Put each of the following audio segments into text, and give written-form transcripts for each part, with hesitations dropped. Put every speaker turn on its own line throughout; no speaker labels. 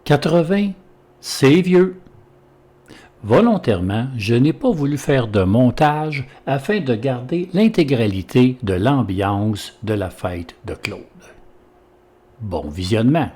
80, c'est vieux. Volontairement, je n'ai pas voulu faire de montage afin de garder l'intégralité de l'ambiance de la fête de Claude. Bon visionnement!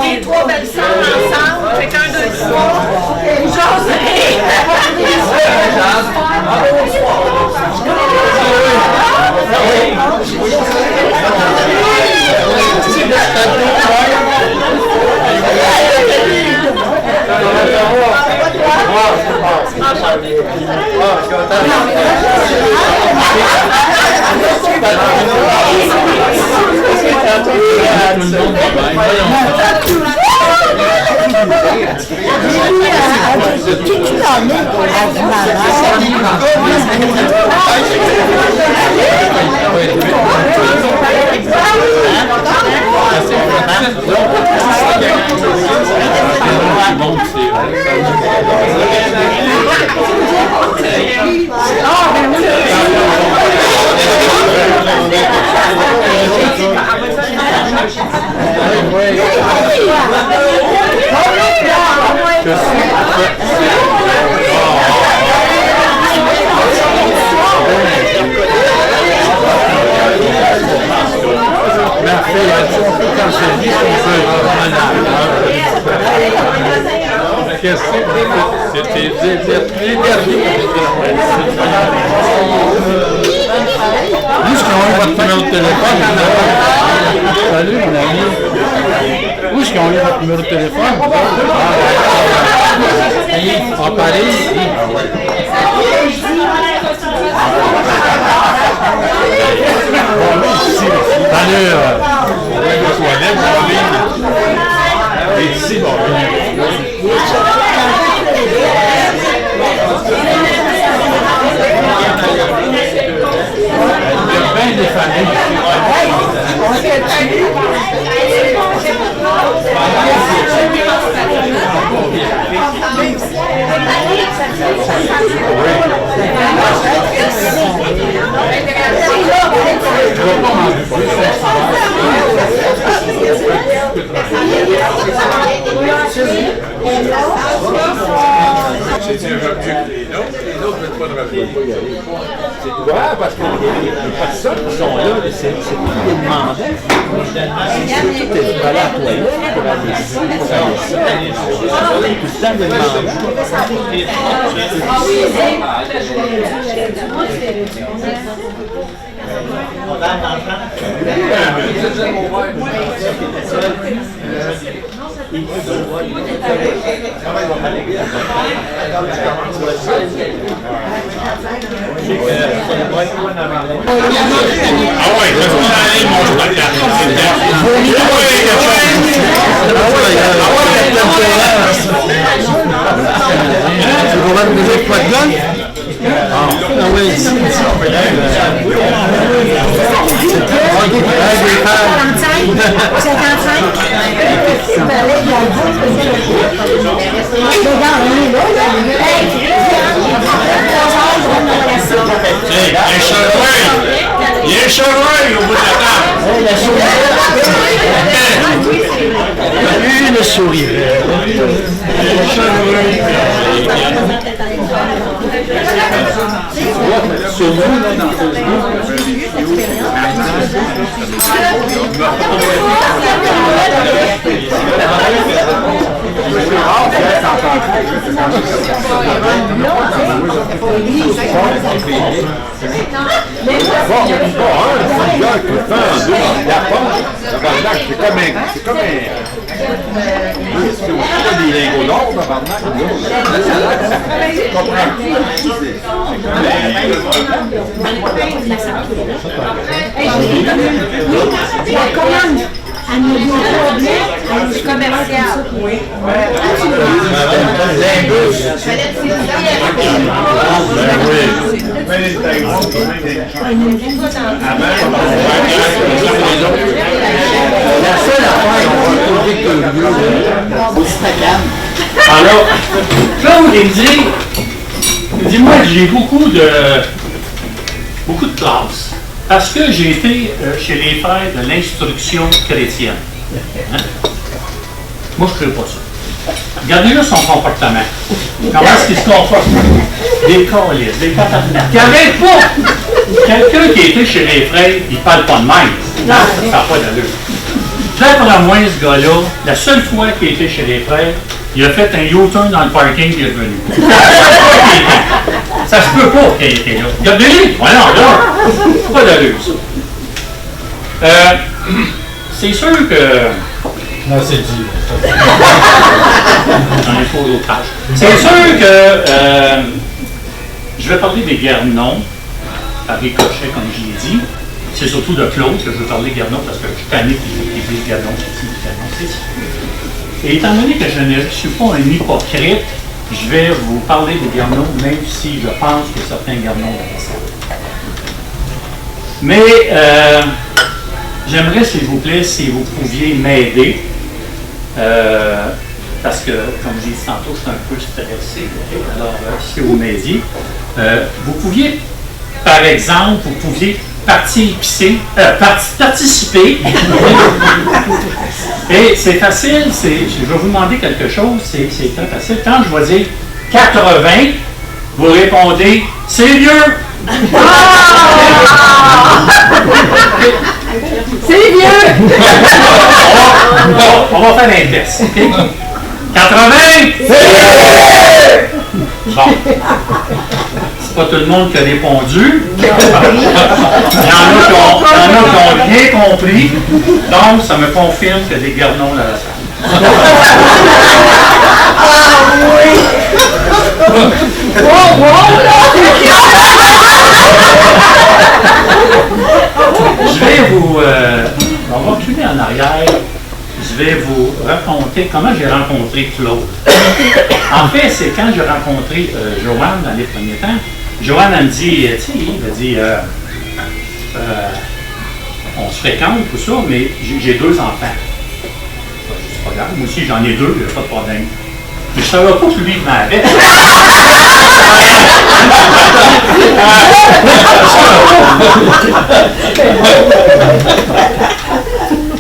Les trois belles sœurs ensemble, fait qu'un, deux, trois. José!
C'était les derniers. Où est-ce qu'on a votre numéro de téléphone? Salut mon ami. Où est-ce qu'on a votre numéro de téléphone? En Paris? Salut. Ici, bon. Il y a bien des familles
Les autres ne mettent pas de revenu. C'est toi, parce que les personnes qui sont là, c'est tous les demandants. C'est tout est balade à toi pour aller ici, pour aller ici. Tout le temps de demander.
Ah ouais, laisse-moi aller, mon spectacle.
Tu vas voir des autres poids de golf? Ah oui, ici.
55. Il y a un chevreuil au bout de la table.
Une souris. Sur nous, là, dans c'est comme un Si on trouve des lingots d'or, tabarnak,
commercial. Oui.
la seule affaire qu'on va trouver que au Instagram.
Alors, Claude, il me dit, moi, j'ai beaucoup de classe, parce que j'ai été chez les frères de l'instruction chrétienne. Hein? Moi, je ne crée pas ça. Regardez là son comportement. Comment est-ce qu'il se comporte? Des câlisses, des catapulantes. Qui n'arrête pas! Quelqu'un qui a été chez les frères, il ne parle pas de même. Non, ça n'a pas d'allure. D'après moi, ce gars-là, la seule fois qu'il a été chez les frères, il a fait un U-turn dans le parking et il est revenu. Ça se peut pas qu'il ait été là. Regardez-les! Voilà, là! Pas d'allure, ça. C'est sûr que...
Non, c'est dit.
J'en ai pas d'autres pages. C'est sûr que je vais parler des Guernon, par ricochet, comme je l'ai dit. C'est surtout de Claude que je veux parler Guernon, parce que je suis tanné qu'il dise Guernon. Et étant donné que je ne suis pas un hypocrite, je vais vous parler des Guernon, même si je pense que certains Guernon dans ça. Mais j'aimerais, s'il vous plaît, si vous pouviez m'aider. Parce que, comme j'ai dit tantôt, je suis un peu stressé. Alors, si vous m'aidiez, vous pouviez, par exemple, participer. Et c'est facile, je vais vous demander quelque chose, c'est très facile. Quand je vais dire 80, vous répondez, c'est vieux!
C'est vieux!
On va faire un test. Okay? 80! Bon. C'est pas tout le monde qui a répondu. Il y en a qui ont bien compris. Donc, ça me confirme qu'il y a des Guernons dans la salle.
Ah oui!
Je vais vous... on va reculer en arrière. Je vais vous raconter comment j'ai rencontré Claude. En fait, c'est quand j'ai rencontré Joanne dans les premiers temps. Joanne, elle me dit, tu sais, elle dit, on se fréquente, tout ça, mais j'ai 2 enfants. C'est pas grave, moi aussi j'en ai 2, il n'y a pas de problème. Mais je ne savais pas que lui m'avait.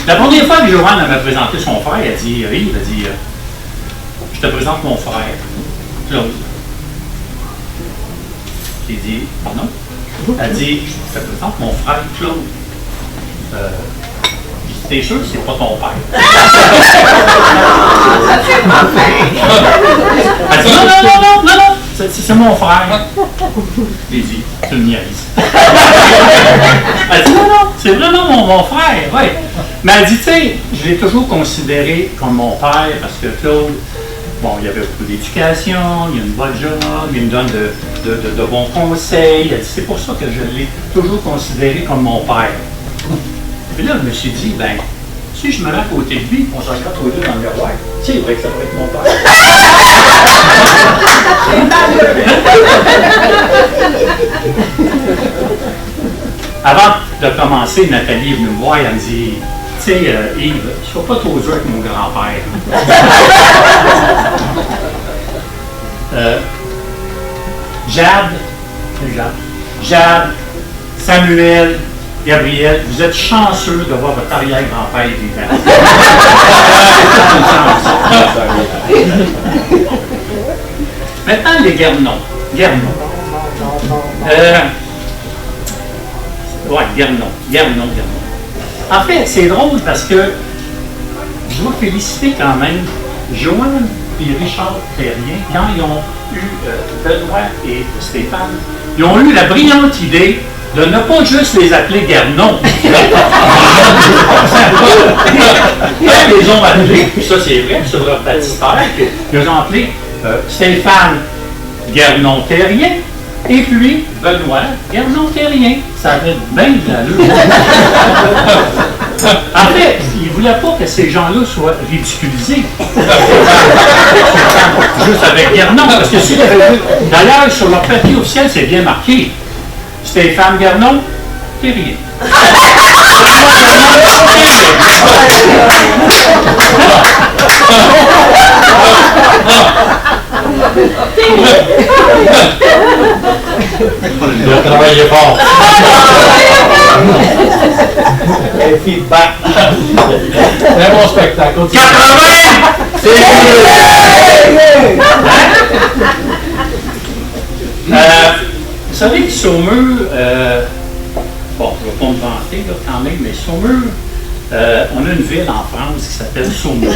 La première fois que Joanne m'a présenté son frère, elle a dit, Yves, elle dit, je te présente mon frère, Claude. J'ai dit, pardon? Elle dit, je te présente mon frère, Claude. T'es sûr que c'est pas ton père? Elle dit, non, c'est mon frère. J'ai dit, tu me niaises. Elle dit, non, c'est vraiment mon frère, oui. Mais elle dit, tu sais, je l'ai toujours considéré comme mon père parce que Claude, bon, il avait beaucoup d'éducation, il a une bonne job, il me donne de bons conseils. Elle dit, c'est pour ça que je l'ai toujours considéré comme mon père. Et là, je me suis dit, ben, si je me mets à côté de lui, on se regarde tous les deux dans le miroir, c'est vrai que ça pourrait être mon père. Avant de commencer, Nathalie est venue me voir et elle me dit, tu sais, Yves, je ne suis pas trop dur avec mon grand-père. Jade, Samuel, Gabriel, vous êtes chanceux de voir votre arrière-grand-père vivant. Maintenant, les Guernon. Guernon. En fait, c'est drôle parce que je dois féliciter quand même Joanne et Richard Terrien, quand ils ont eu Benoît et Stéphane, ils ont eu la brillante idée de ne pas juste les appeler Guernon. Les ont appelé, puis ça c'est vrai, sur leur baptistère, ils ont appelé Stéphane Guernon-Terrien et puis Benoît Guernon-Terrien. Ça avait bien de l'allure. En fait, ils ne voulaient pas que ces gens-là soient ridiculisés. Juste avec Guernon, parce que si d'ailleurs, sur leur papier officiel, c'est bien marqué. Stéphane Guernon-Terrien.
Il a travaillé fort.
Un feedback.
Un bon spectacle.
80! Vous savez que Saumur, bon, je ne vais pas me vanter là, quand même, mais Saumur, on a une ville en France qui s'appelle Saumur.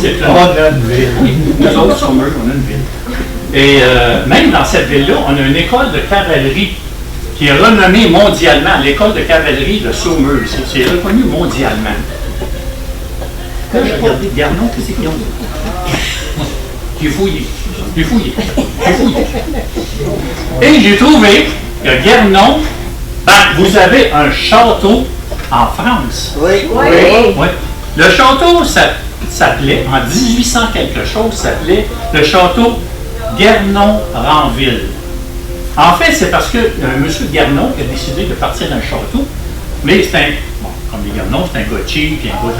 C'est une ville. Nous autres, Saumur, on a une ville. Et même dans cette ville-là, on a une école de cavalerie qui est renommée mondialement, l'école de cavalerie de Saumur. C'est reconnu mondialement. Là, j'ai regardé Guernon, qu'est-ce qu'ils ont dit? J'ai fouillé. Et j'ai trouvé que Guernon, vous avez un château en France.
Oui.
Oui. Le château s'appelait, en 1800 quelque chose, s'appelait le château Guernon-Ranville. En fait, c'est parce que M. Guernon a décidé de partir d'un château, mais c'est un, bon, comme les Guernon, c'est un gars cheap, puis un gars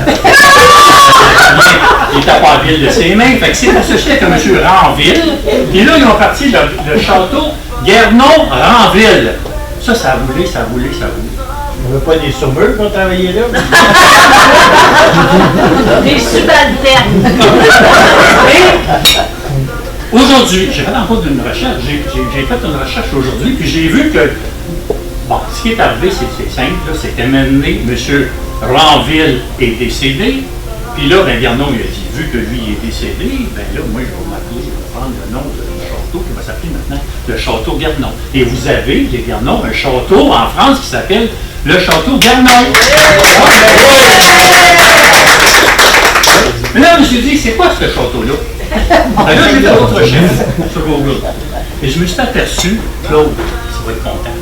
il était pas ville de ses mains, fait que c'est associé avec M. Ranville, et là, ils ont parti le château Guernon-Ranville. Ça a voulu.
Il n'y avait pas des Saumur pour travailler là?
Des subalternes.
Aujourd'hui, j'ai fait encore une recherche, j'ai fait une recherche aujourd'hui, puis j'ai vu que, bon, ce qui est arrivé, c'est simple, c'est qu'à un moment donné, M. Ranville est décédé, puis là, ben, Guernon, il a dit, vu que lui est décédé, ben là, moi, je vais m'appeler, je vais prendre le nom du château qui va s'appeler maintenant le château Guernon. Et vous avez, les Guernon, un château en France qui s'appelle le château Guernon. Mais là, je me suis dit, c'est quoi ce château-là? Là, j'ai fait d'autres recherches sur Google. Et je me suis aperçu, Claude, tu vas être content.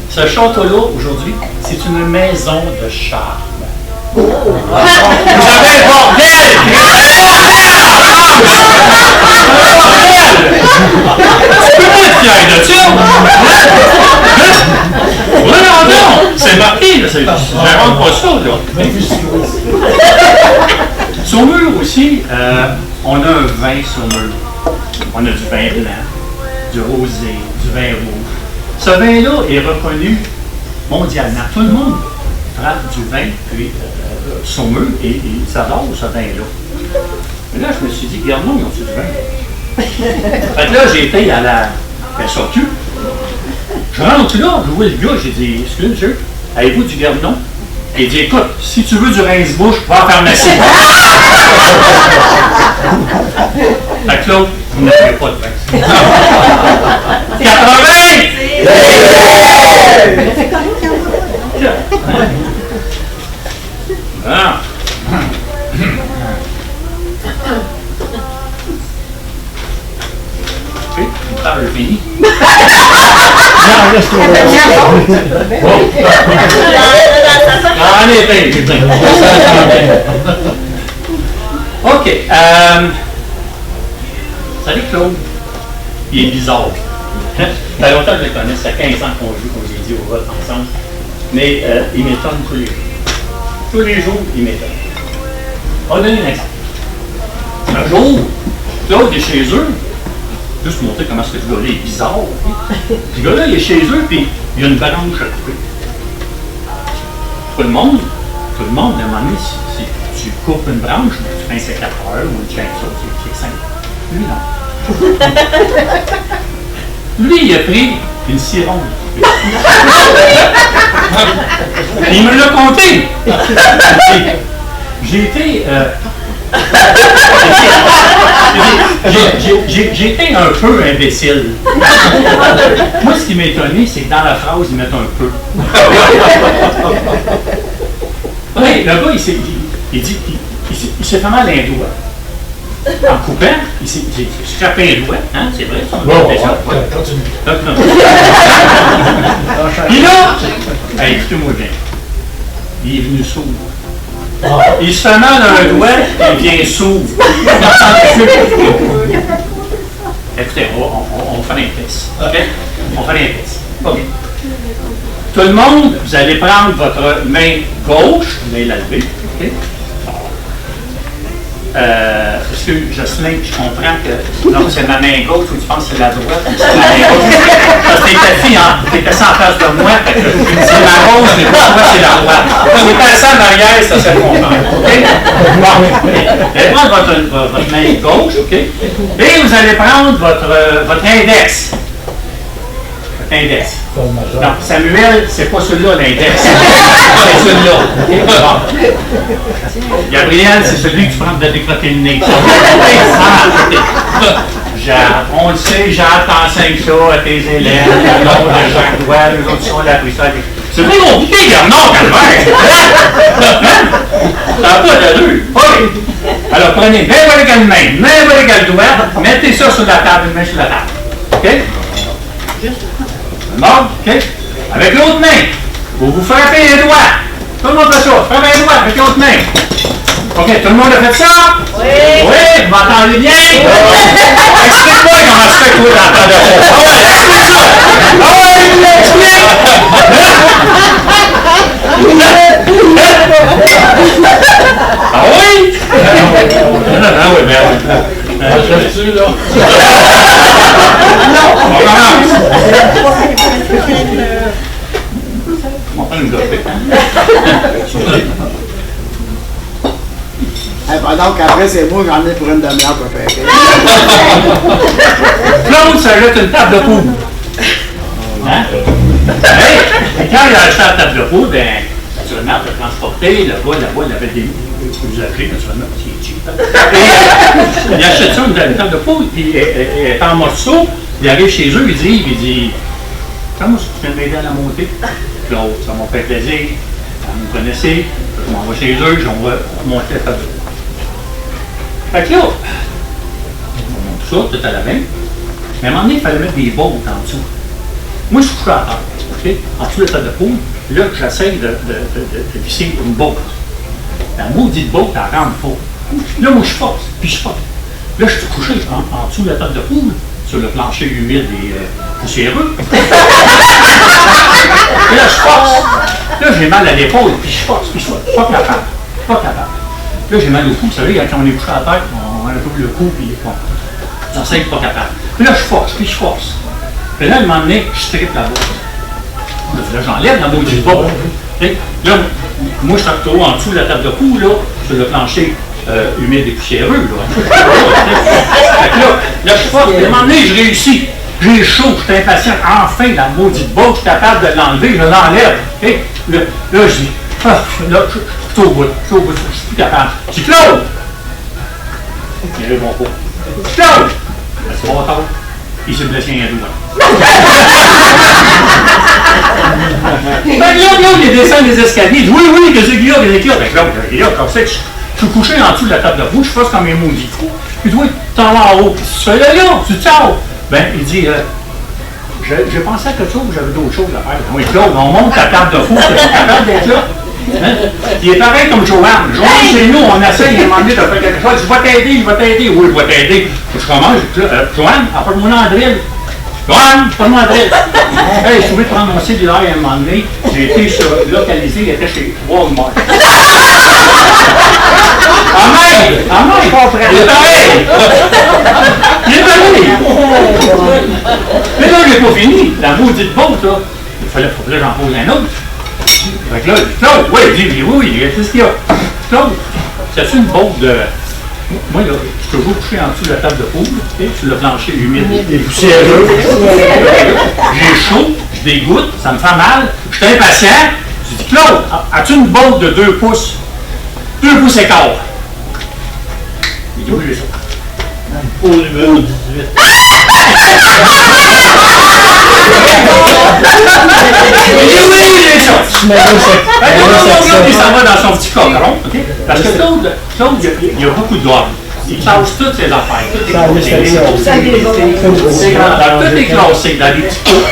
Ce château-là, aujourd'hui, c'est une maison de charme. Vous avez le bordel! Tu peux pas être fier de ça! Non, c'est marqué, là, j'invente pas ça, là. Saumur aussi, on a un vin Saumur. On a du vin blanc, du rosé, du vin rouge. Ce vin-là est reconnu mondialement. Tout le monde prend du vin, puis Saumur, et ils adorent ce vin-là. Mais là, je me suis dit, Guernon, ils ont-tu du vin? Fait que là, j'ai été à la SAQ. Je rentre là, je vois le gars, j'ai dit, excusez monsieur, avez-vous du Guernon? Il dit, écoute, si tu veux du rince-bouche, va en pharmacie. Fait que là, vous n'avez pas de vin. 80! Ah. Ok, on parle fini. J'ai plein. OK. Salut Claude. Il est bizarre. Ça fait longtemps que je le connais, ça fait 15 ans qu'on joue, comme j'ai dit, au vote ensemble. Mais il m'étonne tous les jours. Tous les jours, il m'étonne. On va donner un exemple. Un jour, Claude est chez eux. Juste pour montrer comment ce gars-là est bizarre. Ce gars-là, il est chez eux, puis il y a une branche à couper. Tout le monde, à un moment donné, si tu coupes une branche, tu fais un sécateur ou une chainsaw, c'est simple. Lui, non. Lui, il a pris une cironde. Il me l'a compté. J'ai été... J'ai été un peu imbécile. Moi, ce qui m'a étonné, c'est que dans la phrase, ils mettent un peu. Oui, le gars, il s'est fait mal un doigt. En coupant, il s'est scrapé un doigt. Hein, c'est vrai, ça?
Bon,
C'est ça? Ouais.
continue.
Puis là, écoutez-moi bien, il est venu sourd. Il se fait mal un doigt, il vient sourd. Écoutez, on va faire un test. OK? On va faire un test. OK. Tout le monde, vous allez prendre votre main gauche, main la levée. OK? Parce que Jocelyn, je comprends que non, c'est ma main gauche ou tu penses que c'est la droite, c'est la main gauche. Parce que t'es assis, hein, t'es assis en face de moi, fait que c'est ma gauche, mais pour toi, c'est la droite. Si t'es assis en arrière, ça se comprend. OK? Bon, vous allez prendre votre main gauche, OK? Et vous allez prendre votre index. Votre index. Non, Samuel, c'est pas celui-là l'index. C'est celui-là. Bon. Gabriel, c'est celui que tu prends de décroter le nez. On le sait, Jacques, t'enseignes ça à tes élèves, le nom de Jacques Doigt, les autres sont là, puis ça. C'est très compliqué, Bernard, calvaire! Ça n'a pas d'allure. OK. Alors, prenez n'importe quelle main, n'importe quel doigt, mettez ça sur la table, une main sur la table. OK? Bon, OK? Avec l'autre main, vous frappez les doigts. Tout le monde fait ça. Frappez les doigts avec l'autre main. OK, tout le monde a fait ça? Oui. Oui, vous m'entendez bien? Explique-moi comment tu fais toi dans ta de fond. Ah ouais, explique ça. Ah ouais, explique. Ah oui? Ah oui, merde.
Je le tue, là.
On commence. On prend une gorgée.
Pendant qu'après, c'est moi, j'en ai pour une demi-heure pour faire.
Claude s'ajoute une table de poule. Hein? Hey, quand il a acheté la table de poule, ben, naturellement, il a transporté, le gars, il avait des. Vous appelez, naturellement, parce qu'il est cheap. Et, il achète ça, une table de poule, puis elle est en morceaux, il arrive chez eux, il dit comment est-ce que tu viens de m'aider à la monter? Claude, ça m'a fait plaisir, vous me connaissez, je m'en vais chez eux, on va monter la table de poule. Fait que là, on monte tout ça, tout à la main, mais à un moment donné, il fallait mettre des bottes en dessous. Moi, je suis couché à terre, OK? En dessous de la table de poule, là, j'essaie de visser une botte. La maudite botte, elle rentre pas. Là, moi, je force, puis je force. Là, je suis couché en dessous de la table de poule, sur le plancher humide et poussiéreux. Et là, je force. Là, j'ai mal à l'épaule, puis je force, puis je force. Pas capable. Pas capable. Là, j'ai mal au cou. Vous savez, quand on est couché à la tête, on a un peu le cou, puis j'enseigne pas capable. Puis là, je force, puis je force. Puis là, à un moment donné, je triple la botte. Là, j'enlève la maudite botte. Là, moi, je suis trop en dessous de la table de cou, là, sur le plancher humide et poussiéreux. Là, là, je force. Puis à un moment donné, je réussis. J'ai chaud, je suis impatient. Enfin, la maudite botte, je suis capable de l'enlever, je l'enlève. Là, je dis, là, je suis au bout, je suis plus capable. Je dis, Claude! Il répond pas. Claude! C'est pas tard. Il s'est blessé un doigt. Ben, Claude, il descend les escaliers. Il dit, oui, qu'est-ce qu'il y a? Ben, Claude, il y a comme ça, je suis couché en dessous de la table de roue, je fasse comme un maudit fou. Puis, toi, tu t'en vas en haut. Tu fais là, tu te sors. Ben, il dit, j'ai pensé à quelque chose, j'avais d'autres choses à faire. Oui, Claude, on monte la table de fou, t'es pas capable d'être là. Hein? Il est pareil comme Joanne. Joanne, chez nous, on essaie, il est demandé de faire quelque chose. Je vais t'aider. Oui, je vais t'aider. Je commence, Joanne, apporte-moi l'Andril. Joanne, apporte-moi l'Andril. Hey, je trouvais de prendre mon cellulaire à un moment donné. J'ai été localisé, il était chez Walmart. Il est pareil. Il est pareil. Mais là, j'ai pas fini. La maudite botte, là. Il fallait que j'en pose un autre. Fait que là, Claude, oui, qu'est-ce qu'il y a? Claude, c'est une botte de. Moi, là, je suis toujours couché en dessous de la table de poule, sur le plancher humide et poussiéreux. J'ai chaud, je dégoûte, ça me fait mal, je suis impatient. Je dis, Claude, as-tu une botte de 2 pouces? 2 pouces et quart. Il dit, oui, j'ai ça. Au numéro 18. Claude, il s'en va dans son petit cochon, OK? Parce que Claude, il y a beaucoup de gars. Il classe toutes ses affaires, toutes les grandeurs, tout est classé dans des petits pots.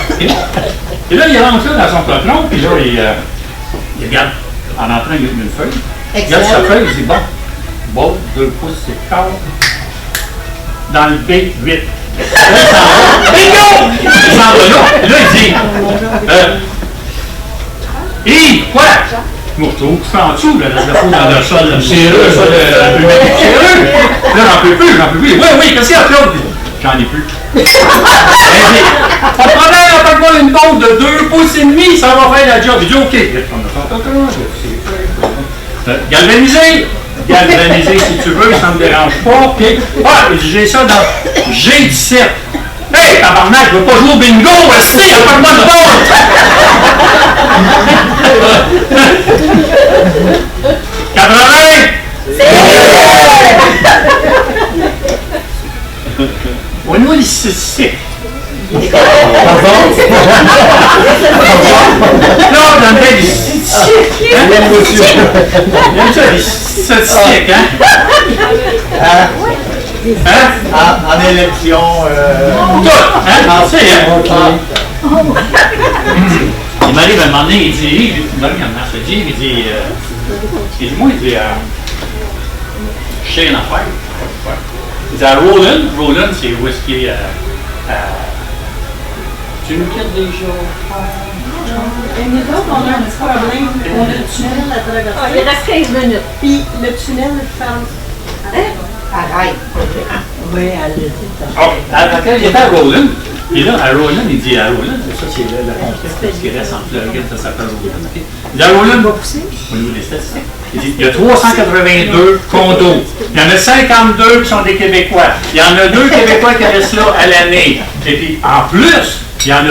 Et là, il rentre là dans son cochon, puis là, il regarde, en entrant, il y a une feuille. Il regarde sa feuille, il dit, bon, 2 pouces, c'est quart. Dans le B8. Bingo! Il s'en va là. Là, il dit, hé, quoi? Mourteau, tu fais en dessous, là, la peau dans le sol, c'est ça, là, j'en peux plus. Oui, qu'est-ce qu'il y a, Claude? J'en ai plus. Pas de problème, apporte-moi une bombe de 2 pouces et demi, ça va faire la job. Il dit, OK. Galvaniser si tu veux, ça ne me dérange pas. Puis, j'ai ça dans G17. Hey, tabarnak, je veux pas jouer au bingo, aussi, apporte-moi une bombe! Au niveau des statistiques. Là, on a des statistiques. Il y a des statistiques, hein?
En élection.
Tout, hein? Tu sais, hein? Il m'arrive à un moment donné, il dit, il m'arrive un mercredi, il dit, moi, il dit, je sais une affaire. Il dit à Roland, c'est où est-ce qu'il est, tu nous quittes déjà?
Et nous autres, on a un petit problème. On a le tunnel à traverser.
Il reste 15 minutes.
Puis le tunnel, je pense.
Arrête.
Oui, elle le dit.
Quand il était à Roland, et là, à Roland, il dit à Roland, ça c'est le complexe qui reste en Floride, ça s'appelle Roland. Il dit à Roland, au niveau des statistiques, il dit il y a 382 condos. Il y en a 52 qui sont des Québécois. Il y en a 2 Québécois qui restent là à l'année. Et puis, en plus, il y a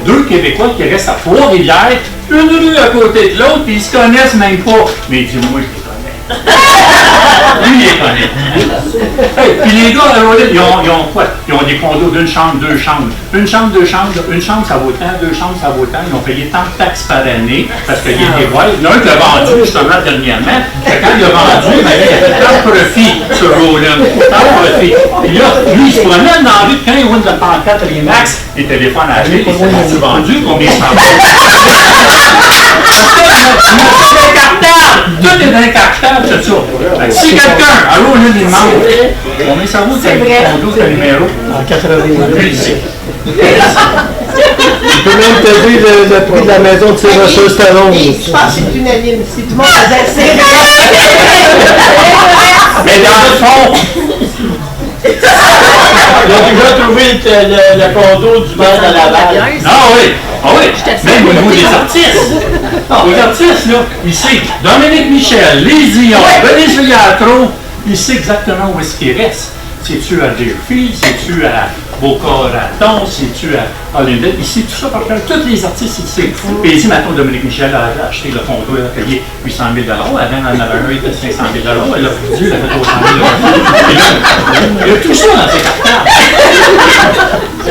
2 Québécois qui restent à Trois-Rivières, une rue à côté de l'autre, puis ils se connaissent même pas. Mais il dit, moi, je les connais. Lui, il les connaît. Hey, puis les gars, ils ont quoi? Ils ont des condos d'une chambre, 2 chambres. Une chambre, 2 chambres. Une chambre, ça vaut tant, 2 chambres, ça vaut tant. Ils ont payé tant de taxes par année parce qu'il était ouais. Il y en a un qui l'a vendu justement dernièrement. Quand il a vendu, il a fait tant de profit sur Roland. Tant de profit. Puis là, lui, il se promène dans la rue quand il roule de pancarte Remax, les téléphones à acheter, ils sont vendus, combien ça va? Tout est incartable, c'est ça. Si quelqu'un, allô, on lui demande, combien ça vaut tel condo, tel numéro?
En 80.
Tu peux même te dire le prix de la maison de Sylvester Stallone.
Je pense que c'est unanime. Si tout le monde faisait c'est
Mais dans le fond,
Ils ont déjà trouvé le condo du maire de Laval.
ah oui, même au niveau des artistes. Les artistes, là, il sait, Dominique Michel, les Dion, Denis Filiatro, il sait exactement où est-ce qu'il reste. C'est-tu à Deerfield, c'est-tu à Boca Raton, c'est-tu à Hollywood, il sait tout ça par cœur. Tous les artistes, il sait. Puis ici, maintenant, Dominique Michel a acheté le condo, elle a payé 800 000 avant, elle en avait un, il était 500 000 elle a vendu, elle a fait 300 000 il y a tout ça dans ses cartables.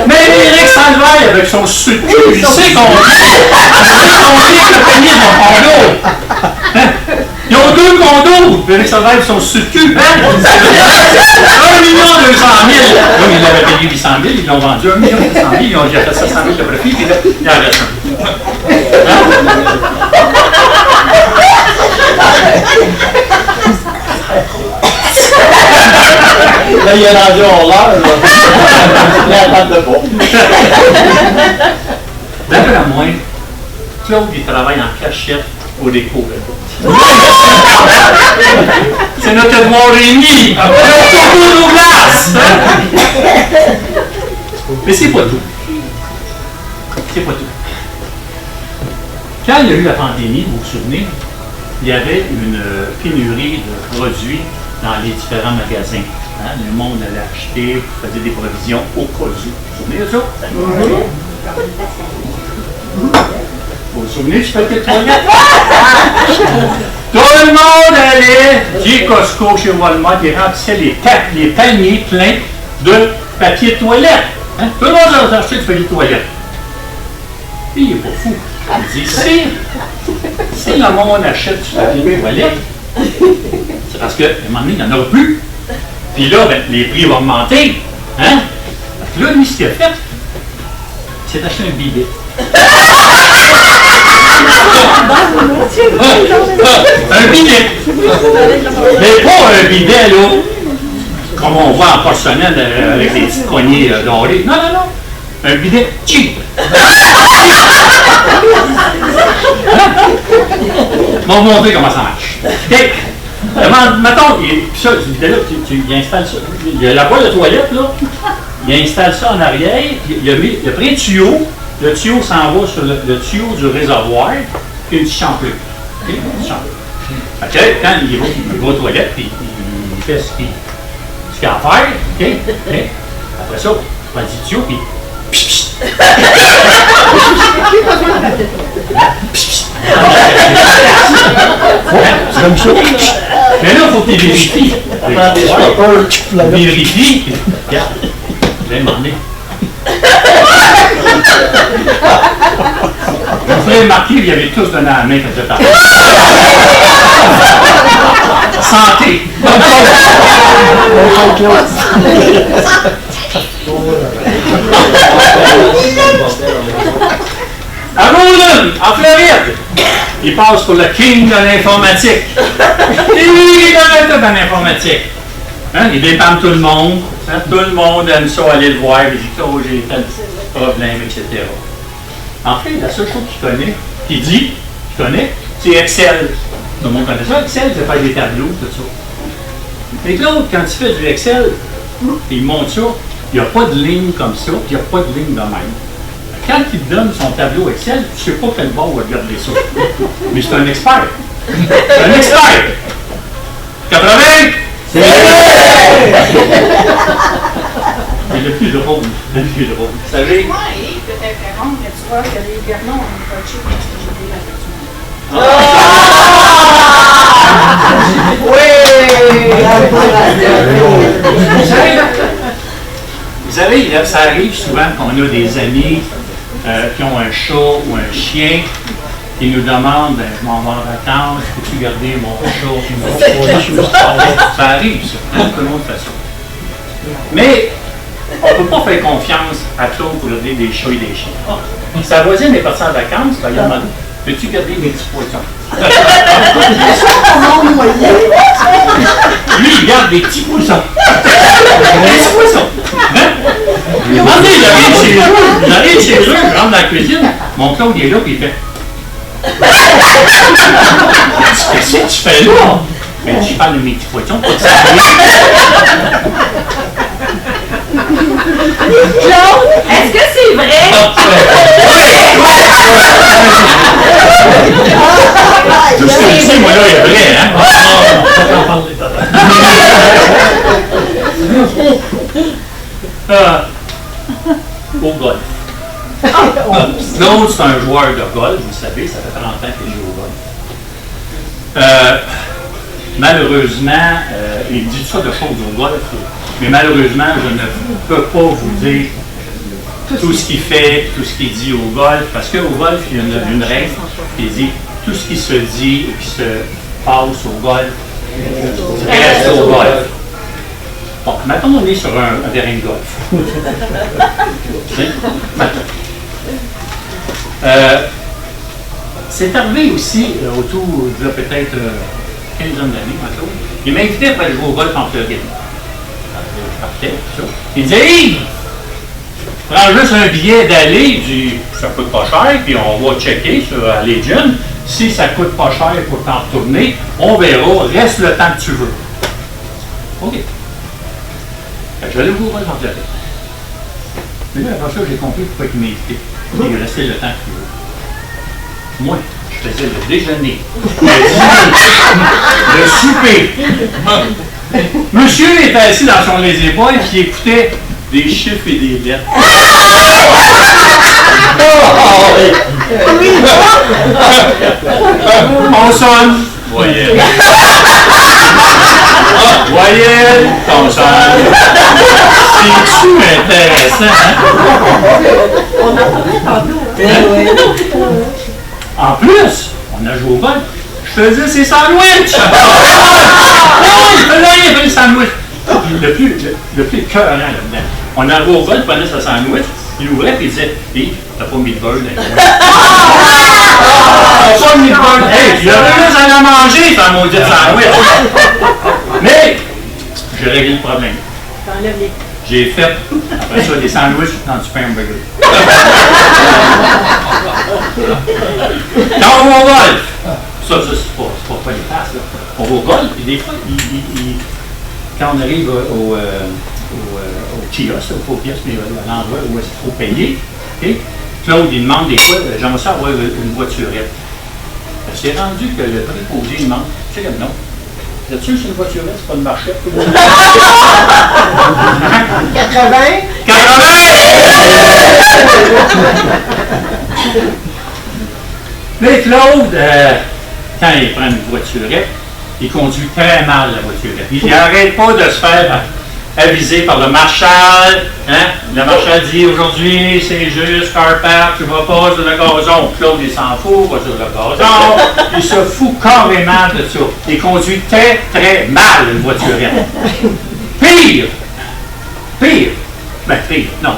Mais Éric Salvaire, avec son sucre, il sait combien il a payé son condo. Ils ont 2 condos, Éric Salvaire, son sucre. 1 200 000. Oui, ils l'avaient payé 800 000, ils l'ont vendu 1 200 000, ils ont déjà fait 700 000 de profit, puis là, il en reste
Là, il est rendu en l'heure. Il est en train de pas.
D'après à moi, Claude, il travaille en cachette au déco. C'est notre Edouard Rémy! Pour nos glaces! Mais c'est pas tout. C'est pas tout. Quand il y a eu la pandémie, vous vous souvenez, il y avait une pénurie de produits dans les différents magasins. Hein? Le monde allait acheter, faisait des provisions au cas où. Vous vous souvenez de ça? Vous vous souvenez du papier de toilette? Tout le monde allait chez Costco, chez Walmart, et remplissait les paniers pleins de papier de toilette. Hein? Tout le monde a acheté du papier de toilette. Puis il n'est pas fou. Il dit, si le monde achète du papier de toilette, c'est parce qu'à un moment donné, il n'y en aura plus. Puis là, ben, les prix vont augmenter. Hein? Là, lui, ce qu'il a fait, c'est d'acheter un bidet. Un bidet. Mais pas un bidet, là, comme on voit en porcelaine avec les petites poignées dorées. Non, non, non. Un bidet cheap. On va vous montrer comment ça marche. Okay. Mettons, ça, ce bidet-là, tu installes ça. Il y a la boîte de toilette, là. Il installe ça en arrière. Il a pris un tuyau. Le tuyau s'en va sur le tuyau du réservoir. Puis une petite champlure. Okay? Une petite champlure. Fait que, quand il va aux toilettes, puis il fait ce qu'il a à faire. Okay? Okay? Après ça, il prend le tuyau, puis c'est comme ça. Mais là, il faut que tu vérifies. Tu vérifies. Regarde. Je vais demander. Vous avez remarqué qu'il y avait tous donné à la main quand je parlais. Santé. À Golden, en Floride, il passe pour le king de l'informatique. Il est correct dans l'informatique. Hein? Il dépanne tout le monde. Hein? Tout le monde aime ça, aller le voir. Il dit, oh, j'ai tel problème, etc. En fait, la seule chose qu'il connaît, c'est Excel. Tout le monde connaît ça. Excel, c'est faire des tableaux, tout ça. Et Claude, quand tu fais du Excel, il monte ça, il n'y a pas de ligne comme ça, puis il n'y a pas de ligne de même. Quand il te donne son tableau Excel, tu ne sais pas quel bord va regarder ça. Mais c'est un expert. C'est un expert. 80! C'est le plus drôle. Le plus drôle. Vous savez?
Moi, Yves, peut t'interrompre, mais tu vois que les Vernon ont coaché parce que j'ai payé la facture.
Vous savez, ça arrive souvent qu'on a des amis qui ont un chat ou un chien qui nous demandent, ben, je m'en vais en vacances, peux-tu garder mon chat? Ça arrive, ça. Tout le monde fait ça. Mais on ne peut pas faire confiance à Claude pour garder des chats et des chiens. Sa voisine est partie en vacances, elle lui a demandé, peux-tu garder mes petits poissons? Lui, il garde des petits poissons. Des petits poissons. Hein? Demandez, j'arrive chez eux, je rentre dans la cuisine, mon Claude il est là, puis il fait. Qu'est-ce que tu fais là? Mais je parle de mes petits poissons, pas de ça.
Claude, est-ce que c'est vrai?
Tout ce que je dis, moi là, est vrai, hein? Au golf. Claude, c'est un joueur de golf, vous savez, ça fait 30 ans qu'il joue au golf. Malheureusement, il dit ça de choses au golf, mais malheureusement, je ne peux pas vous dire tout ce qu'il fait, tout ce qu'il dit au golf, parce qu'au golf, il y a une règle qui dit tout ce qui se dit ou qui se passe au golf reste au golf. Bon, maintenant on est sur un terrain de golf. C'est arrivé aussi autour de peut-être 15 d'années, maintenant. Il m'a invité à aller jouer au golf en Floride. Je partais, ça. Il disait, Yves, prends juste un billet d'aller, ça coûte pas cher, puis on va checker sur Allegiant. Si ça coûte pas cher pour t'en retourner, on verra, reste le temps que tu veux. OK. Je vais aller jouer au golf en Floride. Mais là, après ça, j'ai compris pourquoi il m'a invité. Il est resté le temps qu'il veut. Moi, je faisais le déjeuner, le souper. Monsieur était assis dans son les-épaules et qui écoutait des chiffres et des lettres. On sonne. Voyelle. Voyelle, on sonne. C'est-tu intéressant, hein?
On en parlait tantôt.
En plus, on a joué au golf. Je faisais ses sandwichs. Non, je faisais des sandwichs. Le plus cœur là-dedans. On a joué au golf, prenait sa sandwich, il ouvrait et il disait, hey, t'as pas mis de beurre dans les coins. T'as pas mis de beurre. Hey, il aurait juste à la manger, faire mon maudit sandwich. Mais, j'ai réglé le problème. J'ai fait, après ça, des sandwichs dans du pain hamburger. Quand on va au golf, ça c'est pas les passes, là. On va au golf, et des fois, quand on arrive au kiosque, au kiosque, mais à l'endroit où il faut payer, okay, Claude, il demande des fois, j'aimerais ça avoir une voiturette. C'est rendu que le préposé demande, tu sais comme non. Vous êtes sûr que c'est une voiturette, c'est pas une marchette?
80?
80! Mais Claude, quand il prend une voiturette, il conduit très mal la voiturette. Il n'arrête pas de se faire aviser par le marshal. Hein? Le marshal dit aujourd'hui, c'est juste car park, tu vas pas sur le gazon. Claude, il s'en fout, va sur le gazon. Il se fout carrément de ça. Il conduit très, très mal une voiturette. Pire! Ben, pire, non.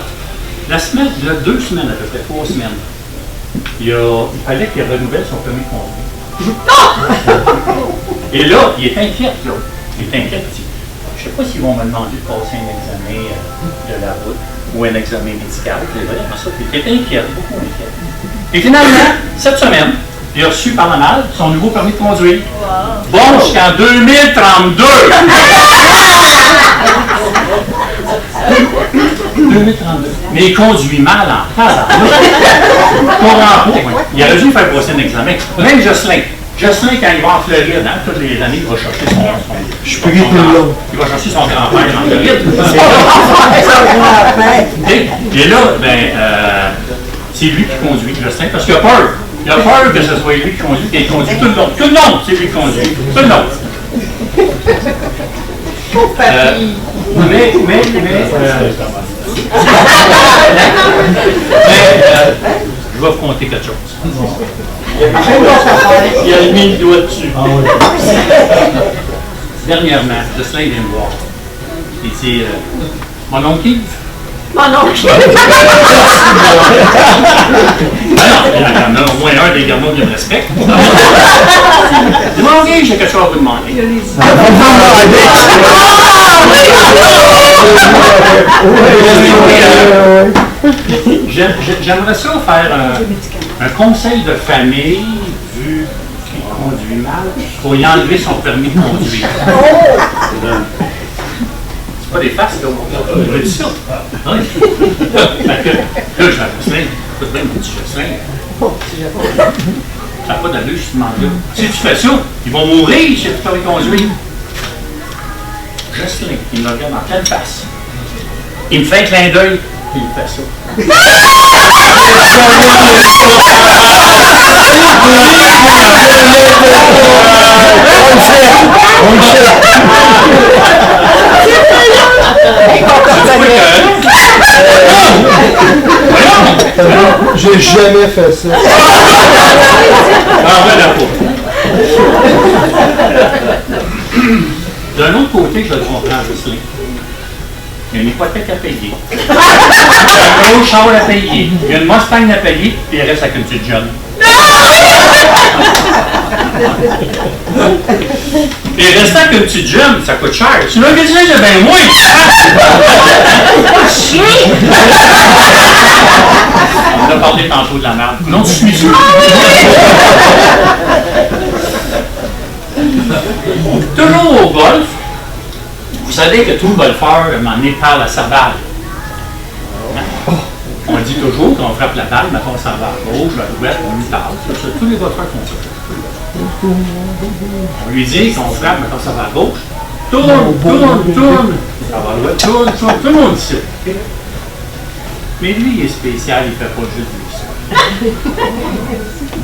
La semaine, il y a 2 semaines à peu près, 3 semaines, il fallait qu'il renouvelle son permis de conduire. Et là, il est inquiet, Claude. Il est inquiet, il dit, je ne sais pas s'ils vont me demander de passer un examen de la route ou un examen médical. Il est inquiet, beaucoup inquiet. Et finalement, cette semaine, il a reçu par la malle son nouveau permis de conduire. Wow. Bon, jusqu'en 2032! 2032. Mais il conduit mal en tas. Il aurait dû faire passer un examen. Même Jocelyn, quand il va en Floride, hein, toutes les années, il va chercher son il va chercher son grand-père en Floride. Et là, c'est lui qui conduit, Jocelyn, parce qu'il a peur. Il a peur que ce soit lui qui conduit, et il conduit tout le long. Tout le long, c'est lui qui conduit. Tout le long. Mais je vais vous conter quelque chose. Il a mis le doigt dessus. Dernièrement, Jocelyn vient me voir. Il dit, mon oncle Yves.
Mon oncle.
Il y en a au moins un des garçons qui me respecte. Dis mon oncle, j'ai quelque chose à vous demander. J'aimerais ça faire un conseil de famille vu qu'il conduit mal pour y enlever son permis de conduire. C'est pas des farces, là. Je veux dire ça. Oui. Là, je vais à Jocelyn. Écoute bien, mon petit Jocelyn. Ça n'a pas d'allure, je te demande là. Si tu fais ça, ils vont mourir si tu peux les conduire. Jocelyn, il me regarde en pleine face. Il me fait un clin d'œil, et il fait ça.
J'ai jamais fait ça.
D'un autre côté, je le comprends, Jocelyn. Il y a une hypothèque à payer. Il y a un gros char à payer. Il y a une Mustang à payer, puis il reste avec une petite jeune. Et rester avec une petite jeune, ça coûte cher. Tu l'as vu dire, j'ai bien moins. On a parlé tantôt de la merde. Non, tu suis sûr. Toujours au golf, vous savez que tout golfeur, à un moment donné, parle à sa balle. On dit toujours qu'on frappe la balle, mettons, ça va à gauche, à l'ouest, on lui parle. Tous les golfeurs font ça. On lui dit qu'on frappe, mettons, ça va à gauche. Tourne. Ça va à l'ouest, tourne. Tout le monde dit ça. Mais lui, il est spécial, il ne fait pas juste lui ça.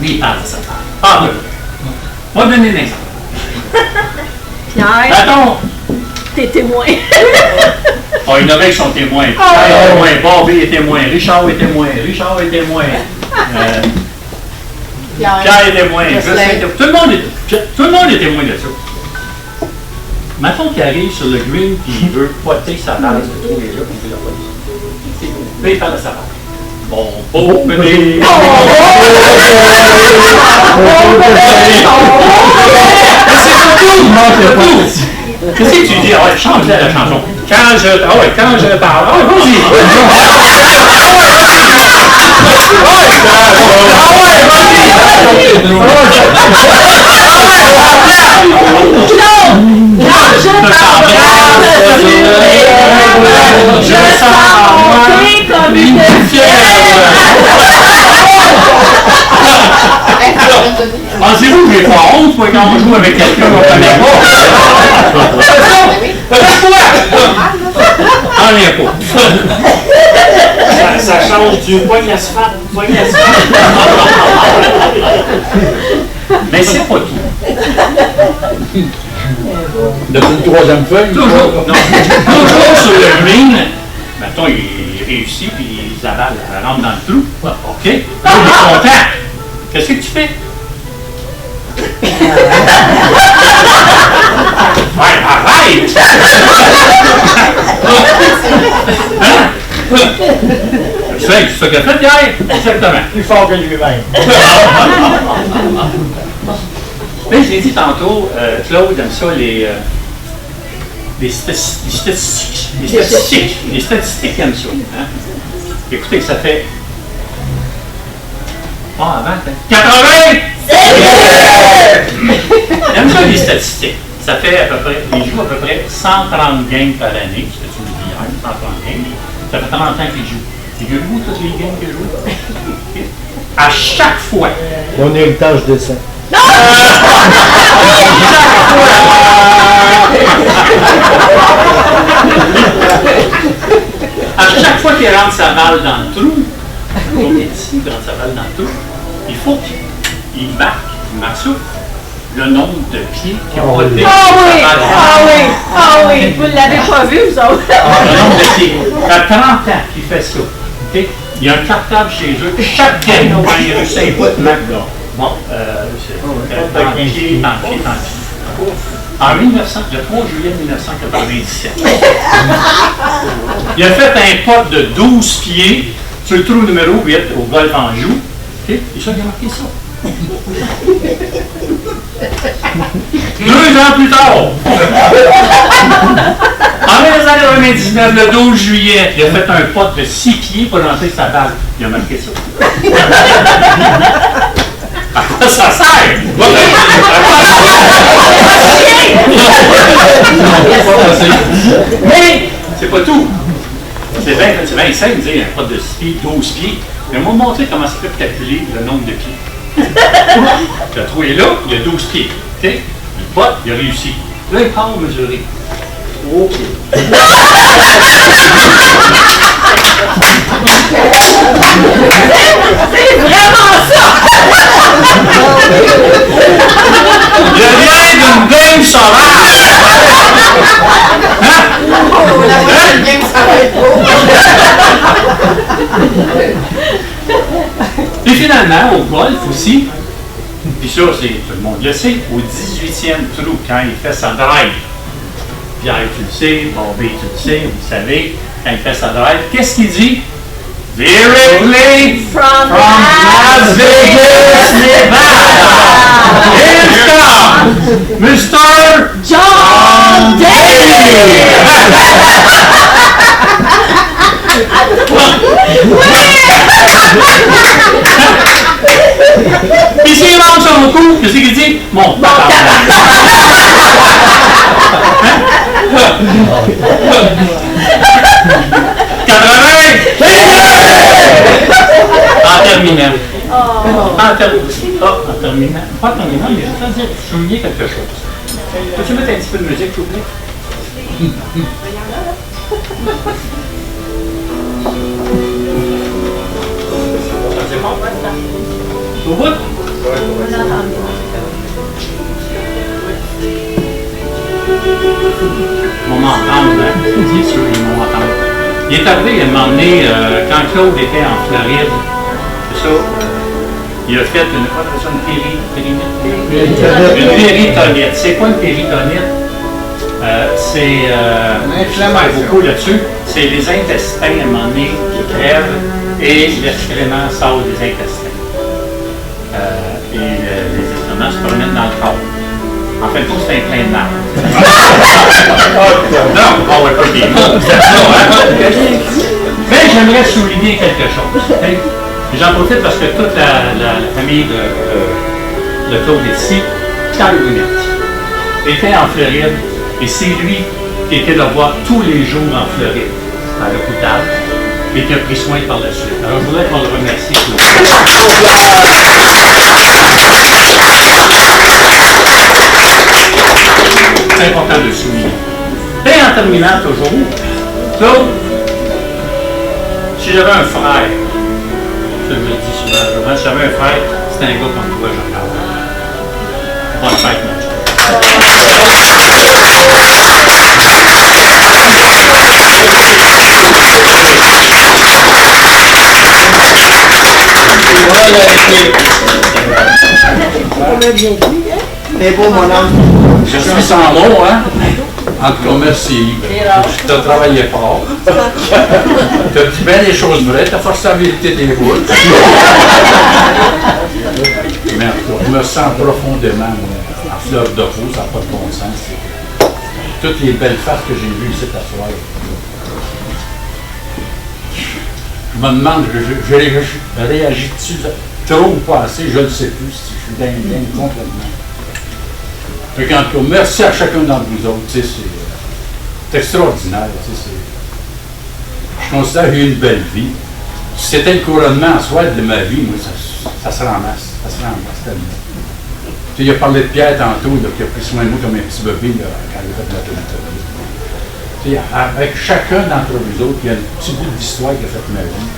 Lui, il parle à sa balle. Ah, oui. On va donner un exemple.
Pierre,
Attends.
t'es témoin.
Oh, il y en avait qui sont témoins. Pierre est témoin, Bobby est témoin, Richard est témoin, Pierre est témoin. Tout le monde est témoin de ça. Mettons qu'il arrive sur le green et il veut poter sa balle de tous les jeux, puis il veut la poter. Là, il parle de sa balle. Bon, beau bébé! Qu'est-ce que tu dis? Ah ouais, change la chanson. Quand je parle. Ah ouais, vas-y! Je sens comme une fièvre. Pensez-vous que j'ai pas honte moi, quand on joue avec quelqu'un qu'on connaît pas? En rien pas. Ça change du poigne asphalte. Mais c'est pas tout.
Depuis une troisième feuille?
Toujours sur le green, mettons, il réussit, puis Isabelle, elle rentre dans le trou. OK. Là, il est content. Qu'est-ce que tu fais? Ouais, arrête! C'est ce qu'il a fait hier? Exactement.
Plus fort que lui-même.
Mais je l'ai dit tantôt, Claude aime ça, les statistiques. Les statistiques aiment ça. Hein? Écoutez, ça fait... Ah, avant, 80! J'aime ça, les statistiques. Ça fait à peu près... Il joue à peu près 130 games par année. C'était une hier, 130 games. Ça fait 30 ans qu'il joue. Figurez-vous toutes les games qu'il joue. À chaque fois.
Mon héritage descend.
À chaque fois qu'il rentre sa balle dans le trou, il rentre sa balle dans le trou, il faut qu'il marque ça, le nombre de pieds qu'il a roté.
Ah oui, vous ne l'avez pas vu, vous autres.
Le nombre de pieds. Ça fait 30 ans qu'il fait ça. Okay? Il y a un cartable chez eux. Chaque game, quand il réussit à écouter, bon, c'est tant de pieds. En 1900, le 3 juillet 1997, il a fait un pot de 12 pieds sur le trou numéro 8 au golf Anjou. Okay? Et ça, il a marqué ça. 2 ans plus tard, en 1999, le 12 juillet, il a fait un pot de 6 pieds pour lancer sa balle. Il a marqué ça. Ça sert! Mais c'est pas tout. C'est bien simple de dire un pot de 6 pieds, 12 pieds. Mais on va vous montrer comment ça fait calculer le nombre de pieds. Le trou est là, il y a 12 pieds. Okay? Le pot, il a réussi. Là, il part mesurer. OK.
C'est vraiment ça!
Je viens d'une game sauvage! Hein? Et finalement, au golf aussi, puis ça, c'est tout le monde le sait, au 18e trou, quand il fait sa drive, Pierre, tu le sais, Bobby, tu le sais, vous le savez, quand il fait sa drive, qu'est-ce qu'il dit? Directly from Las Vegas, Nevada! Here comes Mr.
John Daly!
Puis s'il rentre son coup, qu'est-ce qu'il dit? Mon papa! En terminant. En terminant. Pas en terminant, mais je veux dire, souligner quelque chose. Peux-tu mettre un petit peu de musique, s'il vous plaît? C'est bon? Au bout? Ils vont m'entendre, hein? C'est sûr, ils vont m'entendre. Il est arrivé, il m'a emmené, quand Claude était en Floride, c'est ça, ça, il a fait une péritonite. C'est quoi une péritonite? C'est beaucoup là-dessus. C'est les intestins à un moment donné qui crèvent et l'excrément sort des intestins. Et les excréments se promènent dans le corps. En fait, c'est un plein de marde. Non, on va pas bien. Mais j'aimerais souligner quelque chose. Okay? J'en profite parce que toute la famille de Claude est ici. Carl Winnet était en Floride et c'est lui qui était le voir tous les jours en Floride, à l'hôpital, et qui a pris soin par la suite. Alors je voudrais qu'on le remercie. C'est important de le souligner. Et en terminant toujours, Claude, si j'avais un frère, je me le dis souvent, si j'avais un frère, c'était un gars comme toi, Jean-Claude. Bonne fête, mon chum.
T'es beau, mon homme.
Je suis sans mots, hein? En tout cas, merci. Tu as travaillé fort. Tu as dit bien les choses vraies. Tu as forcé la vérité des boules. Mais en tout cas, je me sens profondément en fleur de peau. Ça n'a pas de bon sens. Toutes les belles faces que j'ai vues ici à soir. Je me demande, je réagis-tu trop ou pas assez? Je ne le sais plus. Je suis dingue complètement. En tout cas, merci à chacun d'entre vous autres. C'est extraordinaire. Je considère que j'ai eu une belle vie. Si c'était le couronnement en soi de ma vie, moi, ça se ramasse. Ça se ramasse tellement. Il a parlé de Pierre tantôt, là, qui a pris soin de moi comme un petit bébé là, quand il a fait la tournée. Avec chacun d'entre vous autres, il y a un petit bout d'histoire qui a fait ma vie.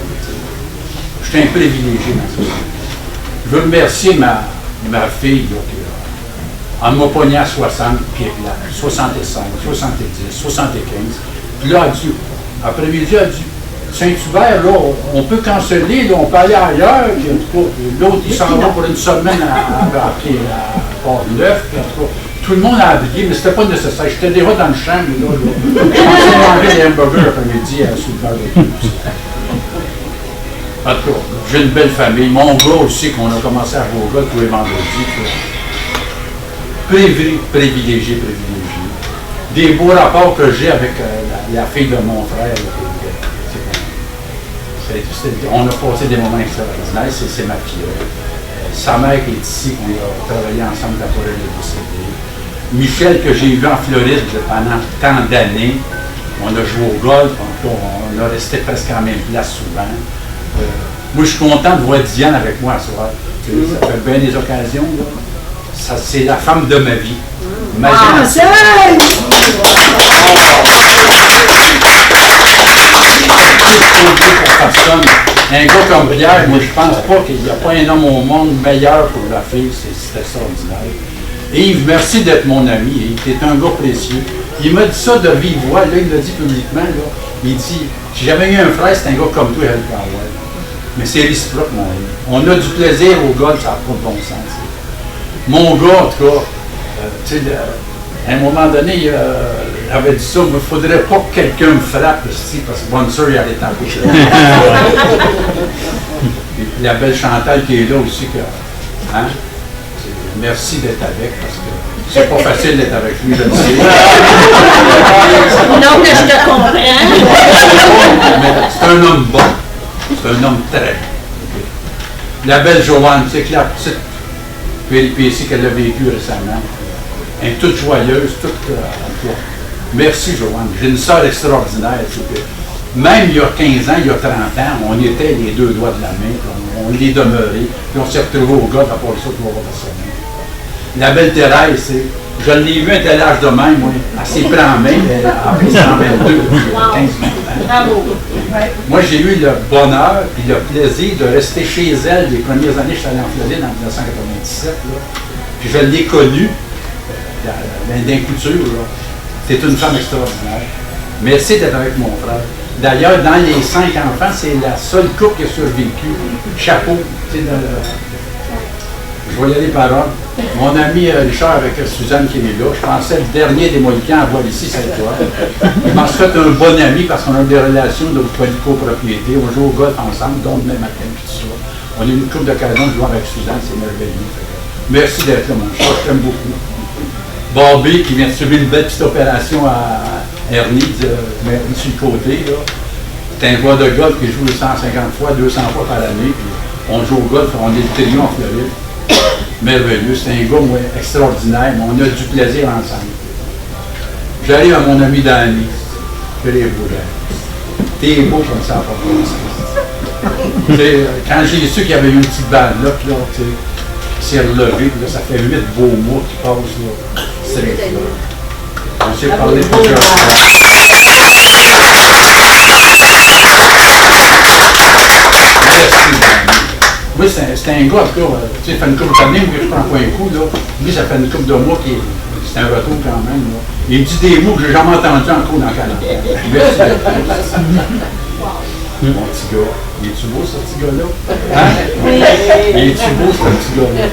Je suis un privilégié dans ça. Je veux remercier ma fille là, qui en m'a pogné à 60, puis là, 65, 70, 75. Puis là, elle dit, après-midi, elle a dit, Saint-Hubert, là, on peut canceller, là, on peut aller ailleurs, puis en tout cas, l'autre, il s'en va pour une semaine à Port-Neuf, puis en tout cas, tout le monde a habillé, mais c'était pas nécessaire. J'étais déjà dans le champ, là, je pensais manger des hamburgers l'après-midi à Sous-le-Vert. En tout cas, j'ai une belle famille. Mon gars aussi, qu'on a commencé à jouer au golf tous les vendredis. Privilégié. Des beaux rapports que j'ai avec la fille de mon frère. On a passé des moments extraordinaires. C'est ma fille. Sa mère qui est ici, on a travaillé ensemble quand elle est décédée. Michel, que j'ai vu en Floride pendant tant d'années. On a joué au golf, on a resté presque en même place souvent. Moi, je suis content de voir Diane avec moi ce soir. Ça fait bien des occasions. Là. Ça, c'est la femme de ma vie. Imagine. Un gars comme Pierre, moi, je pense pas qu'il n'y a pas un homme au monde meilleur pour la fille. C'est extraordinaire. Yves, merci d'être mon ami. Tu es un gars précieux. Il m'a dit ça de vive voix. Là, il l'a dit publiquement. Là. Il dit, si j'avais eu un frère, c'est un gars comme toi, Eric Powell. Mais c'est réciproque, mon ami. On a du plaisir au golf, ça n'a pas de bon sens. Mon gars, en tout cas, à un moment donné, il avait dit ça, il ne faudrait pas que quelqu'un me frappe ici, parce que bonne soeur, il allait t'empêcher. La belle Chantal qui est là aussi, hein? Merci d'être avec, parce que c'est pas facile d'être avec lui, je le sais.
Non, que je te comprends.
Mais c'est un homme bon. C'est un homme très bon. La belle Joanne, c'est que la petite péripétie qu'elle a vécue récemment, elle est toute joyeuse, toute... Merci Joanne. J'ai une sœur extraordinaire. Même il y a 15 ans, il y a 30 ans, on était les deux doigts de la main, on l'est demeuré, puis on s'est retrouvés au golf à part ça 3 personnes. La belle Thérèse, je l'ai vue à tel âge de même, moi. Elle s'est pris en main, elle a pris 122, 15 ans.
Bravo.
Moi, j'ai eu le bonheur et le plaisir de rester chez elle les premières années. Je suis allé en Floride en 1997. Là. Puis je l'ai connue d'un couture. C'est une femme extraordinaire. Merci d'être avec mon frère. D'ailleurs, dans les 5 enfants, c'est la seule couple qui a survécu. Chapeau. Tu sais, je vais y aller par ordre. Mon ami Richard avec Suzanne qui est là, je pensais le dernier des Mohicans à voir ici, c'est toi. Il m'en fait un bon ami parce qu'on a des relations de copropriété. On joue au golf ensemble, donc demain matin, puis tout ça. On a une couple d'occasions de jouer avec Suzanne, c'est merveilleux. Merci d'être là, mon cher, je t'aime beaucoup. Bobby qui vient de subir une belle petite opération à Ernie, mais sur le côté. C'est un joueur de golf qui joue 150 fois, 200 fois par année. Puis on joue au golf, on est le trio en Floride. Merveilleux, c'est un gars extraordinaire, mais on a du plaisir ensemble. J'arrive à mon ami Danny, je l'ai beau, t'es beau comme ça, pas comme ça. Quand j'ai su qu'il y avait une petite balle là, puis là, tu sais, qui s'est relevé, puis là, ça fait 8 beaux mois qui passent là, straight là. On s'est parlé plusieurs fois. Merci, Danny. Oui, c'est un gars, en tout cas, tu sais, ça fait une couple d'années où je prends pas un coup, là. Lui, ça fait une couple de mois c'est un retour quand même, là. Il dit des mots que j'ai jamais entendus encore dans le Canada. Merci. Mon petit gars. Il est-tu beau, ce petit gars-là? Hein? Il est-tu beau, ce petit gars-là?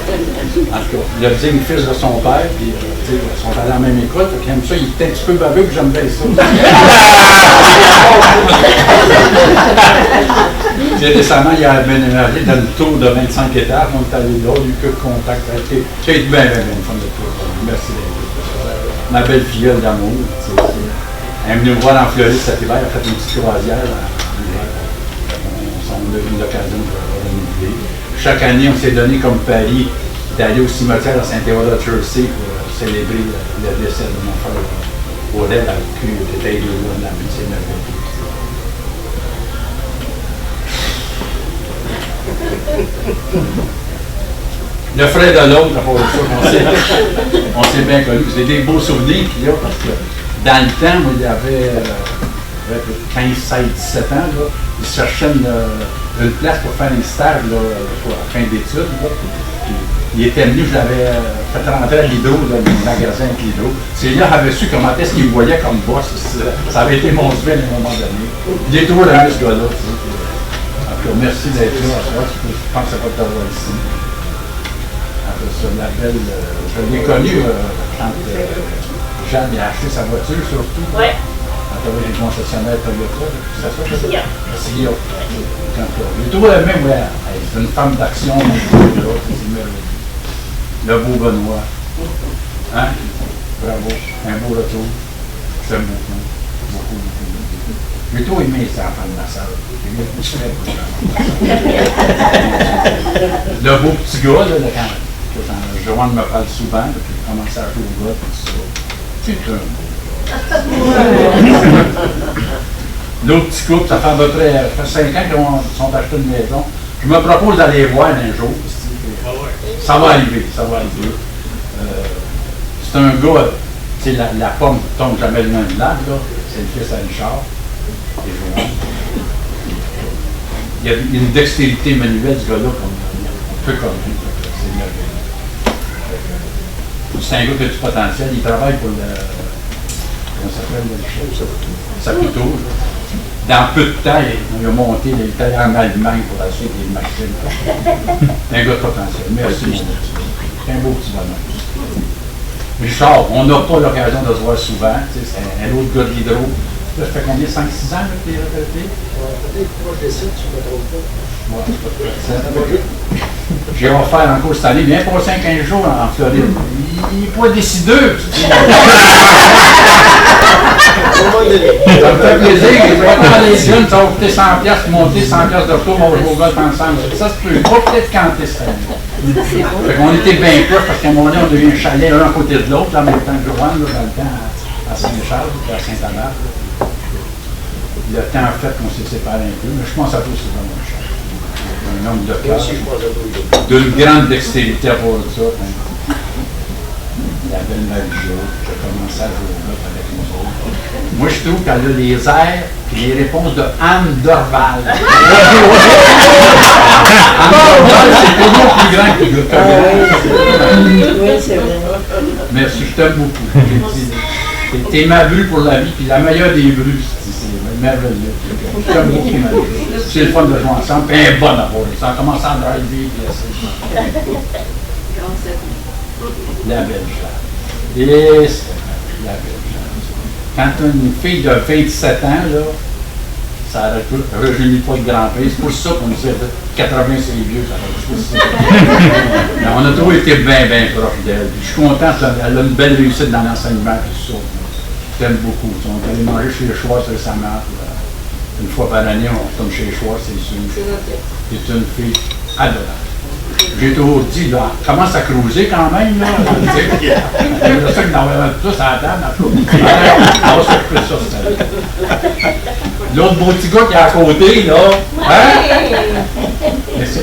En tout cas, il a dit une fils de son père, puis ils sont allés à la même école, puis comme ça, il était un petit peu baveux, puis j'aime bien ça. Récemment, il a aménagé dans le tour de 25 étages, on est allé là, il a eu que contact. Tu es bien, femme de toi. Merci d'être là. Ma belle filleule d'amour. Elle est venue me voir en Floride cet hiver, elle a fait une petite croisière. On a eu l'occasion de renouveler. Chaque année, on s'est donné comme pari d'aller au cimetière à Saint-Théodore-Jersey pour célébrer le décès de mon frère Aurel, qui était de la médecine. Le frère de l'autre, on s'est bien connus. C'est des beaux souvenirs qu'il y a parce que dans le temps, moi, il y avait 15, 16, 17 ans, là, il cherchait une place pour faire un stage là, pour la fin d'études. Il était venu, je l'avais fait rentrer à l'Hydro, dans le magasin avec l'Hydro. C'est là qu'il avait su comment est-ce qu'il me voyait comme boss. Ça avait été mon duel à un moment donné. Il est toujours là, ce gars-là. Merci d'être là. Je pense que ça va t'avoir ici. Après ça, la belle, je l'ai connue quand Jeanne a acheté sa voiture, surtout.
Oui.
Quand elle avait les concessionnaires Toyota. C'est ça? Sia. J'ai trouvé la même, ouais. C'est une femme d'action. C'est merveilleux. Le beau Benoît. Hein? Bravo. Un beau retour. J'aime beaucoup. Beaucoup. J'ai trop aimé ça, enfant de ma soeur. Le beau petit gars, là, quand Joanne me parle souvent, puis il commence à jouer au gars, tout ça. C'est un. L'autre petit couple, ça fait à peu près 5 ans qu'ils sont achetés une maison. Je me propose d'aller voir un jour. Ça va arriver, ça va arriver. C'est un gars, tu sais, la pomme tombe jamais le même lac, là. C'est le fils à Richard. Il y a une dextérité manuelle, ce gars-là, peu connu. C'est merveilleux. C'est un gars qui a du potentiel. Il travaille pour le. Comment ça s'appelle? Saputo. Dans peu de temps, il a monté, il est allé en Allemagne pour acheter des machines. C'est un gars de potentiel. Merci, mon Dieu. C'est un beau petit bonhomme. Richard, on n'a pas l'occasion de se voir souvent. C'est un autre gars de l'Hydro. Là, ça fait combien? 5-6 ans que tu es retraité?
Peut-être proche de ça, tu ne me trompes pas.
Ouais, j'ai offert encore cette année. Viens passer 15 jours en Floride. Il n'est pas décideux. Ça me fait plaisir. Je vais prendre les jeunes, ça va coûter 100$, monter 100$ de retour, on va jouer au golf ensemble. Ça se peut pas peut-être quand t'es seul. On était bien proches parce qu'à un moment donné, on devient un chalet un à côté de l'autre, en même temps que Joanne, dans le temps à Saint-Charles, à Saint-Amand. Le temps fait qu'on s'est séparés un peu, mais je pense à tout, c'est vraiment cher. Un homme de cœur, d'une grande dextérité à voir ça. La belle Marie-Jo, j'ai commencé à jouer là avec nous autres. Moi, je trouve qu'elle a les airs et les réponses de Anne Dorval. Anne Dorval, c'est toujours plus grand que le
Oui, c'est vrai.
Merci, je t'aime beaucoup.
T'es ma bru pour la vie, puis la meilleure des brus. C'est merveilleux. J'aime beaucoup ma bru. C'est le fun de jouer ensemble, puis elle est bonne à voir. Ça a commencé à driver, puis la belle chose. Et c'est la belle chose. Quand tu as une fille de 27 ans, là, ça ne rajeunit pas le grand-père. C'est pour ça qu'on disait 80 c'est vieux, ça rajeunit pas. Mais on a toujours été bien proches d'elle. Je suis content, elle a une belle réussite dans l'enseignement et tout ça. Je t'aime beaucoup. On est allé manger chez les Schwartz récemment. Une fois par année, on retourne chez les Schwartz, c'est sûr. C'est une fille adorable. J'ai toujours dit, là, commence à cruiser quand même, là. C'est ça que dans tous à la table, on va s'occuper de ça, cette année. L'autre beau petit gars qui est à côté, là, hein?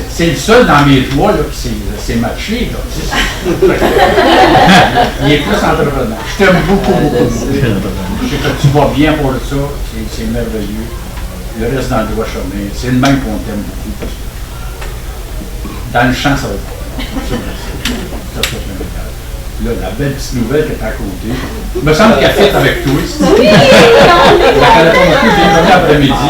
C'est le seul dans mes trois, là, qui s'est matché, là. Il est plus entreprenant. Je t'aime beaucoup. Je sais que tu vas bien pour ça, c'est merveilleux. Le reste dans le droit chemin, c'est le même qu'on t'aime beaucoup. Dans le champ, ça va être là, la belle petite nouvelle qui est à côté. Il me semble qu'elle fit avec toi. Oui! Elle connaît pas beaucoup, j'ai venu après-midi.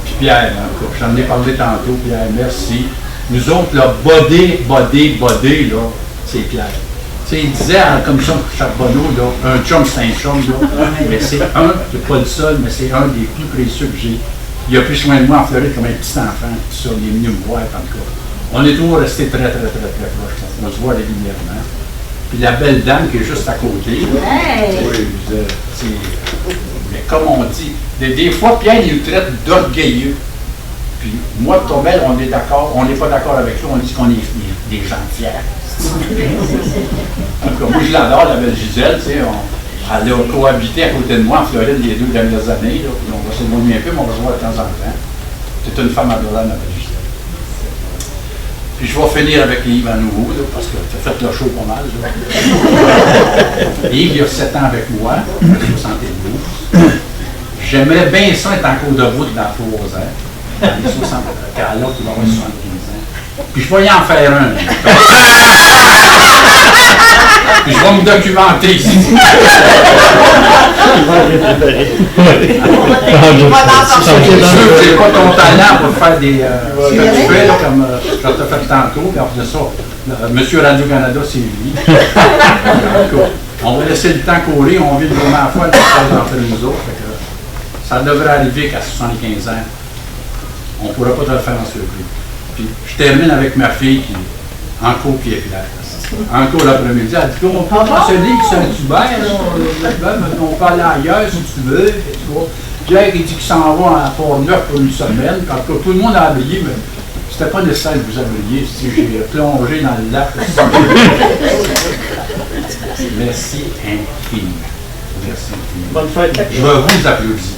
Puis Pierre, j'en ai parlé tantôt, Pierre, merci. Nous autres, là, bodé, là, c'est Pierre. Tu sais, il disait, comme ça, Charbonneau, là, un chum, c'est un chum, là. Mais c'est pas le seul, mais c'est un des plus précieux que j'ai. Il a pris soin de moi en Floride comme un petit enfant, tout ça, il est venu me voir, en tout cas. On est toujours restés très proches. On se voit régulièrement. Puis la belle dame qui est juste à côté. Mais comme on dit, des fois, Pierre, il nous traite d'orgueilleux. Puis moi, ton belle, on est d'accord, on n'est pas d'accord avec lui, on dit qu'on est des gens fiers. En tout cas, moi, je l'adore, la belle Gisèle, tu sais. Elle a cohabité à côté de moi en Floride les 2 dernières années. Là, puis on va s'éloigner un peu, mais on va se voir de temps en temps. C'est une femme adorable, la belle Gisèle. Puis je vais finir avec Yves à nouveau, là, parce que tu as fait le show pas mal. Yves, il a 7 ans avec moi, 72. J'aimerais bien ça être en cours de route dans 3 ans. Dans les 60, car l'autre, il va avoir 75 ans. Puis je vais y en faire un. Puis je vais me documenter ici. Je n'ai pas ton talent pour faire ce que tu fais, là, comme je te fais tantôt. Puis après ça, Monsieur Radio-Canada, c'est lui. On va laisser le temps courir. On vit le moment à fois entre nous autres. Ça devrait arriver qu'à 75 ans, on ne pourra pas te le faire en surprise. Puis je termine avec ma fille qui est en cours pied clair. En cours l'après-midi, elle dit on peut se dire que c'est un Hubert, on peut aller ailleurs si tu veux. Pierre il dit qu'il s'en va à Port-Neuf pour une semaine. En tout cas, tout le monde a habillé, mais c'était pas nécessaire de vous habiller. J'ai plongé dans le lac. Merci infiniment. Merci infiniment.
Bonne fête.
Je vais vous applaudir.